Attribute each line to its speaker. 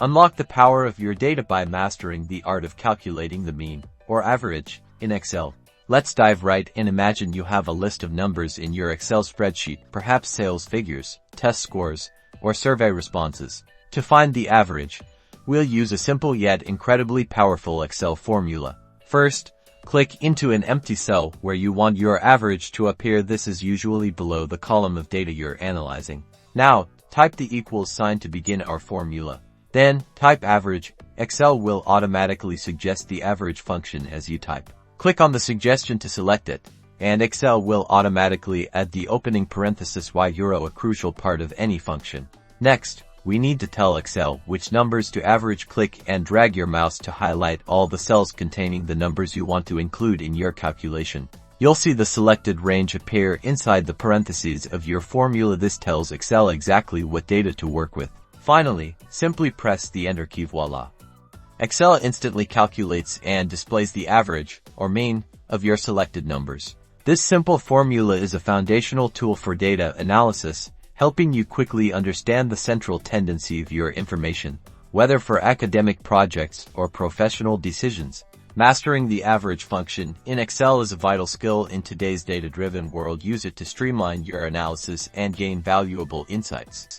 Speaker 1: Unlock the power of your data by mastering the art of calculating the mean, or average, in Excel. Let's dive right in. Imagine you have a list of numbers in your Excel spreadsheet, perhaps sales figures, test scores, or survey responses. To find the average, we'll use a simple yet incredibly powerful Excel formula. First, click into an empty cell where you want your average to appear. This is usually below the column of data you're analyzing. Now, type the equals sign to begin our formula. Then, type average. Excel will automatically suggest the average function as you type. Click on the suggestion to select it, and Excel will automatically add the opening parenthesis y euro, a crucial part of any function. Next, we need to tell Excel which numbers to average. Click and drag your mouse to highlight all the cells containing the numbers you want to include in your calculation. You'll see the selected range appear inside the parentheses of your formula. This tells Excel exactly what data to work with. Finally, simply press the Enter key. Voila! Excel instantly calculates and displays the average, or mean, of your selected numbers. This simple formula is a foundational tool for data analysis, helping you quickly understand the central tendency of your information, whether for academic projects or professional decisions. Mastering the average function in Excel is a vital skill in today's data-driven world. Use it to streamline your analysis and gain valuable insights.